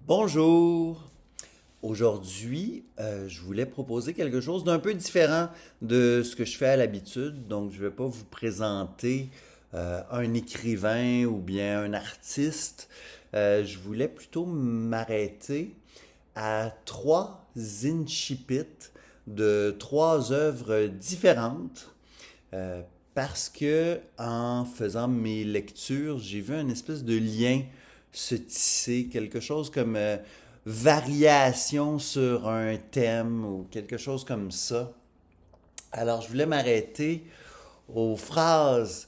Bonjour! Aujourd'hui, je voulais proposer quelque chose d'un peu différent de ce que je fais à l'habitude. Donc, je ne vais pas vous présenter un écrivain ou bien un artiste. Je voulais plutôt m'arrêter à trois incipits de trois œuvres différentes euh, parce que en faisant mes lectures, j'ai vu une espèce de lien se tisser, quelque chose comme variation sur un thème ou quelque chose comme ça. Alors, je voulais m'arrêter aux phrases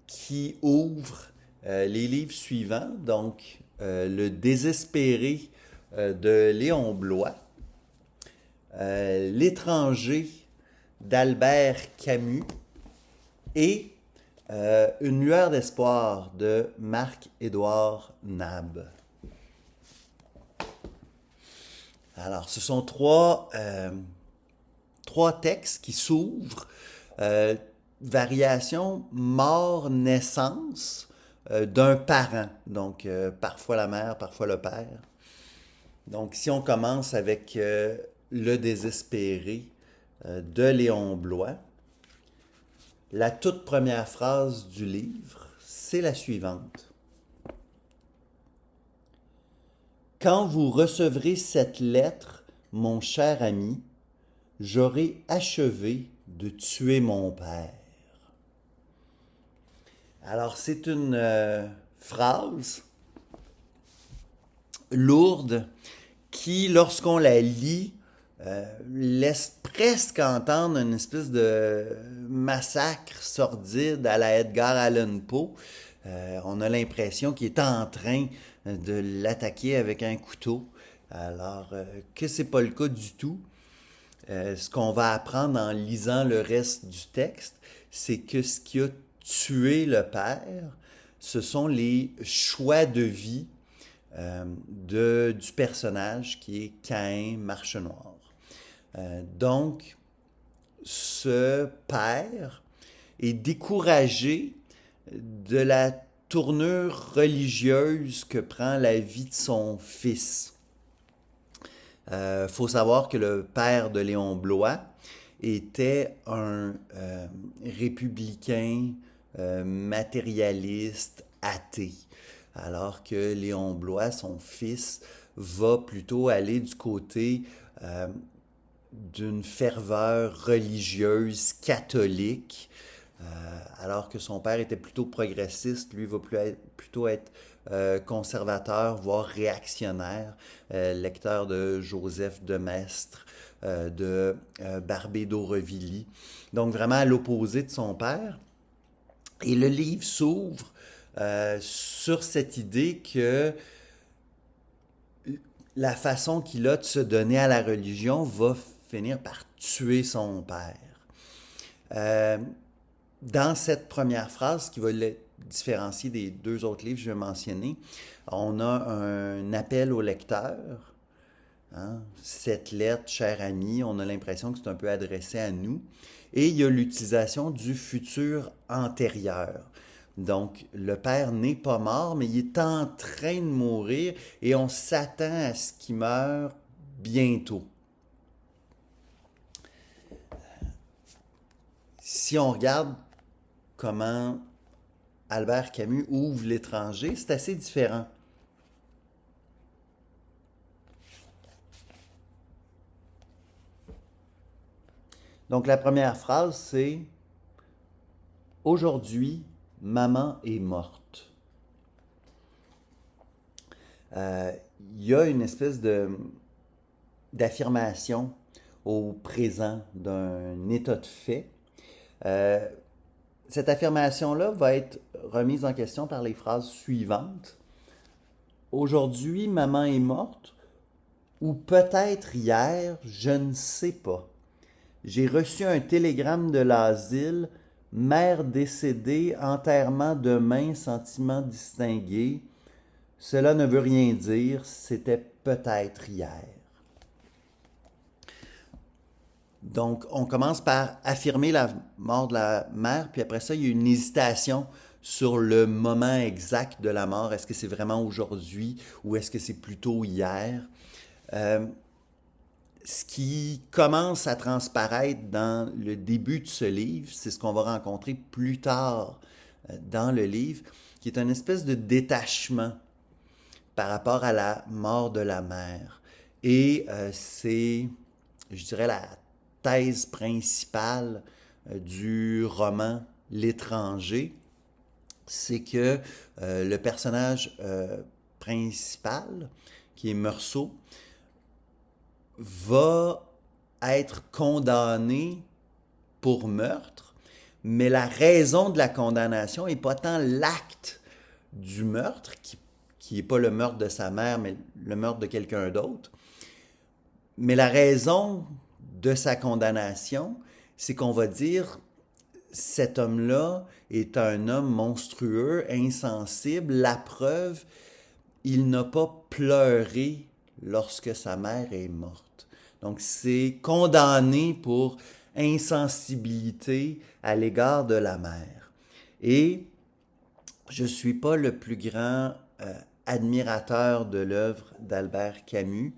qui ouvrent les livres suivants, donc Le désespéré de Léon Bloy, L'étranger d'Albert Camus et Une lueur d'espoir de Marc-Édouard Nab. Alors, ce sont trois textes qui s'ouvrent. Euh, Variation mort-naissance d'un parent. Donc, parfois la mère, parfois le père. Donc, si on commence avec Le désespéré de Léon Bloy, la toute première phrase du livre, c'est la suivante. Quand vous recevrez cette lettre, mon cher ami, j'aurai achevé de tuer mon père. Alors, c'est une phrase lourde qui, lorsqu'on la lit, laisse presque entendre une espèce de massacre sordide à la Edgar Allan Poe. On a l'impression qu'il est en train de l'attaquer avec un couteau, alors que c'est pas le cas du tout. Ce qu'on va apprendre en lisant le reste du texte, c'est que ce qui a tué le père, ce sont les choix de vie du personnage qui est Caïn Marchenoir. Donc, ce père est découragé de la tournure religieuse que prend la vie de son fils. Faut savoir que le père de Léon Bloy était un républicain matérialiste athée, alors que Léon Bloy, son fils, va plutôt aller du côté d'une ferveur religieuse catholique, alors que son père était plutôt progressiste, lui va plutôt être conservateur, voire réactionnaire, lecteur de Joseph de Maistre, de Barbé d'Aurevilly. Donc vraiment à l'opposé de son père. Et le livre s'ouvre sur cette idée que la façon qu'il a de se donner à la religion va finir par tuer son père. Euh, Dans cette première phrase, qui va le différencier des deux autres livres que je vais mentionner, on a un appel au lecteur. Hein? Cette lettre, cher ami, on a l'impression que c'est un peu adressé à nous. Et il y a l'utilisation du futur antérieur. Donc, le père n'est pas mort, mais il est en train de mourir et on s'attend à ce qu'il meure bientôt. Si on regarde comment Albert Camus ouvre l'étranger, c'est assez différent. Donc la première phrase, c'est Aujourd'hui, maman est morte. Il y a une espèce d'affirmation au présent d'un état de fait. Euh, Cette affirmation-là va être remise en question par les phrases suivantes. Aujourd'hui, maman est morte, ou peut-être hier, je ne sais pas. J'ai reçu un télégramme de l'asile, mère décédée, enterrement demain, sentiment distingué. Cela ne veut rien dire, c'était peut-être hier. Donc, on commence par affirmer la mort de la mère, puis après ça, il y a une hésitation sur le moment exact de la mort. Est-ce que c'est vraiment aujourd'hui ou est-ce que c'est plutôt hier? Euh, Ce qui commence à transparaître dans le début de ce livre, c'est ce qu'on va rencontrer plus tard dans le livre, qui est une espèce de détachement par rapport à la mort de la mère. Et c'est, je dirais, la thèse principale du roman L'étranger, c'est que le personnage principal, qui est Meursault, va être condamné pour meurtre, mais la raison de la condamnation n'est pas tant l'acte du meurtre, qui n'est pas le meurtre de sa mère, mais le meurtre de quelqu'un d'autre. Mais la raison de sa condamnation, c'est qu'on va dire cet homme-là est un homme monstrueux, insensible. La preuve, il n'a pas pleuré lorsque sa mère est morte. Donc, c'est condamné pour insensibilité à l'égard de la mère. Et je ne suis pas le plus grand admirateur de l'œuvre d'Albert Camus,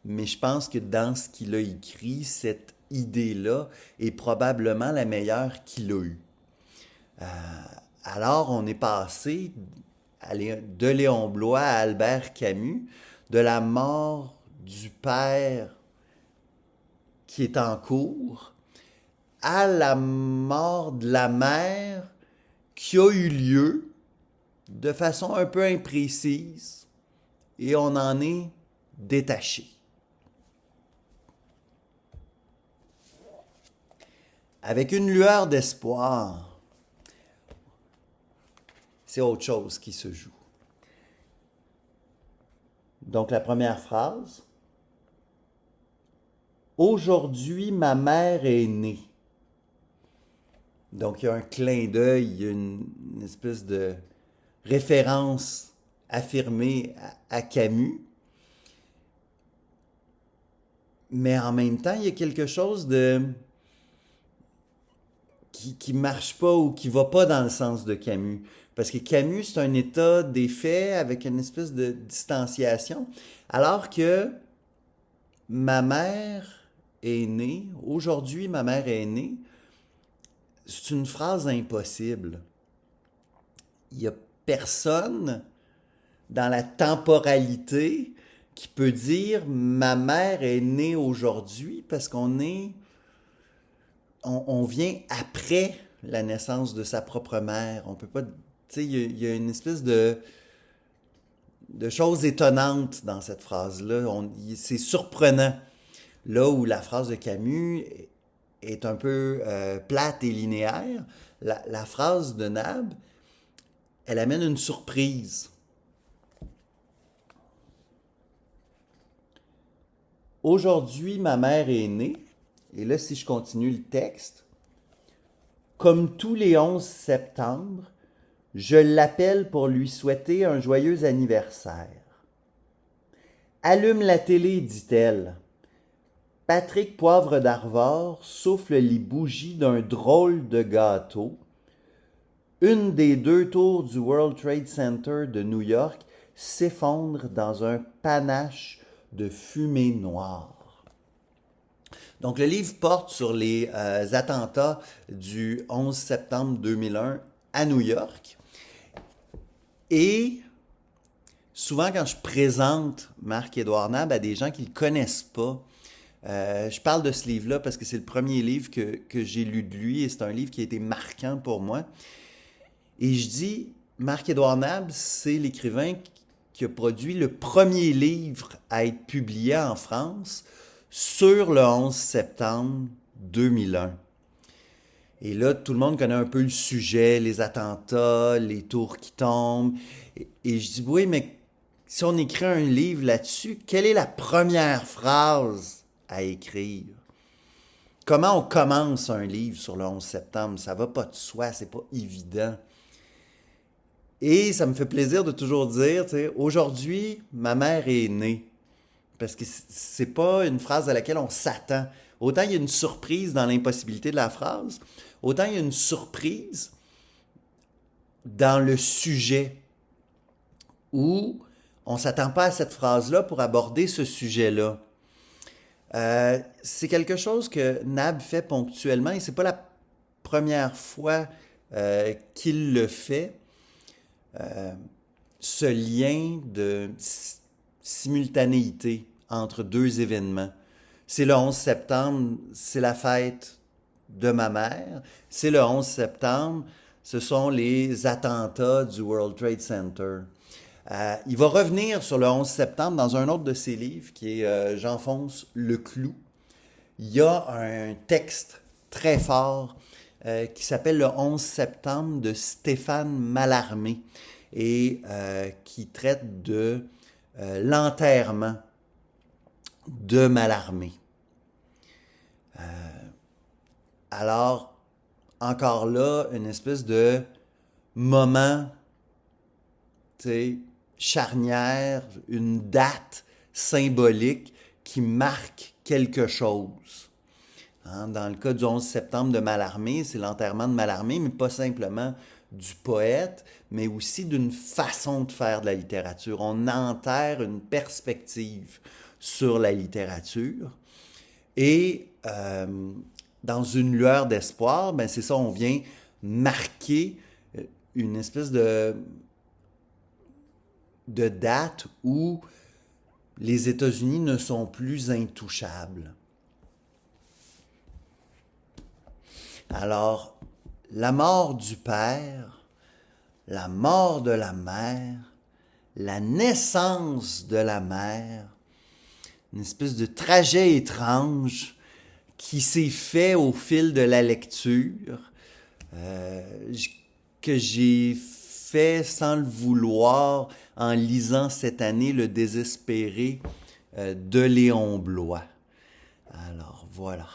mais je pense que dans ce qu'il a écrit, cette idée-là est probablement la meilleure qu'il a eue. Alors, on est passé de Léon Bloy à Albert Camus, de la mort du père qui est en cours à la mort de la mère qui a eu lieu de façon un peu imprécise et on en est détaché. Avec une lueur d'espoir, c'est autre chose qui se joue. Donc la première phrase. Aujourd'hui, ma mère est née. Donc il y a un clin d'œil, il y a une espèce de référence affirmée à Camus. Mais en même temps, il y a quelque chose de qui marche pas ou qui va pas dans le sens de Camus. Parce que Camus, c'est un état des faits avec une espèce de distanciation. Alors que ma mère est née, aujourd'hui ma mère est née, c'est une phrase impossible. Il n'y a personne dans la temporalité qui peut dire ma mère est née aujourd'hui parce on vient après la naissance de sa propre mère. On peut pas, tu sais, il y a une espèce de chose étonnante dans cette phrase-là. C'est surprenant. Là où la phrase de Camus est un peu plate et linéaire, la phrase de Nab, elle amène une surprise. Aujourd'hui, ma mère est née. Et là, si je continue le texte, comme tous les 11 septembre, je l'appelle pour lui souhaiter un joyeux anniversaire. Allume la télé, dit-elle. Patrick Poivre d'Arvor souffle les bougies d'un drôle de gâteau. Une des deux tours du World Trade Center de New York s'effondre dans un panache de fumée noire. Donc, le livre porte sur les attentats du 11 septembre 2001 à New York. Et souvent, quand je présente Marc-Édouard Nab à des gens qui ne le connaissent pas, je parle de ce livre-là parce que c'est le premier livre que j'ai lu de lui et c'est un livre qui a été marquant pour moi. Et je dis, Marc-Édouard Nab, c'est l'écrivain qui a produit le premier livre à être publié en France sur le 11 septembre 2001. Et là, tout le monde connaît un peu le sujet, les attentats, les tours qui tombent. Et je dis, oui, mais si on écrit un livre là-dessus, quelle est la première phrase à écrire? Comment on commence un livre sur le 11 septembre? Ça va pas de soi, c'est pas évident. Et ça me fait plaisir de toujours dire, tu sais, aujourd'hui, ma mère est née. Parce que c'est pas une phrase à laquelle on s'attend. Autant il y a une surprise dans l'impossibilité de la phrase, autant il y a une surprise dans le sujet où on ne s'attend pas à cette phrase-là pour aborder ce sujet-là. C'est quelque chose que Nab fait ponctuellement et c'est pas la première fois qu'il le fait. Ce lien de simultanéité entre deux événements. C'est le 11 septembre, c'est la fête de ma mère. C'est le 11 septembre, ce sont les attentats du World Trade Center. Il va revenir sur le 11 septembre dans un autre de ses livres qui est J'enfonce le clou. Il y a un texte très fort qui s'appelle le 11 septembre de Stéphane Mallarmé et qui traite de l'enterrement de Mallarmé. Alors, encore là, une espèce de moment, tu sais, charnière, une date symbolique qui marque quelque chose. Hein, dans le cas du 11 septembre de Mallarmé, c'est l'enterrement de Mallarmé, mais pas simplement du poète, mais aussi d'une façon de faire de la littérature. On enterre une perspective sur la littérature. Et dans une lueur d'espoir, ben c'est ça, on vient marquer une espèce de date où les États-Unis ne sont plus intouchables. Alors, la mort du père, la mort de la mère, la naissance de la mère, une espèce de trajet étrange qui s'est fait au fil de la lecture, que j'ai fait sans le vouloir en lisant cette année Le Désespéré de Léon Bloy. Alors voilà.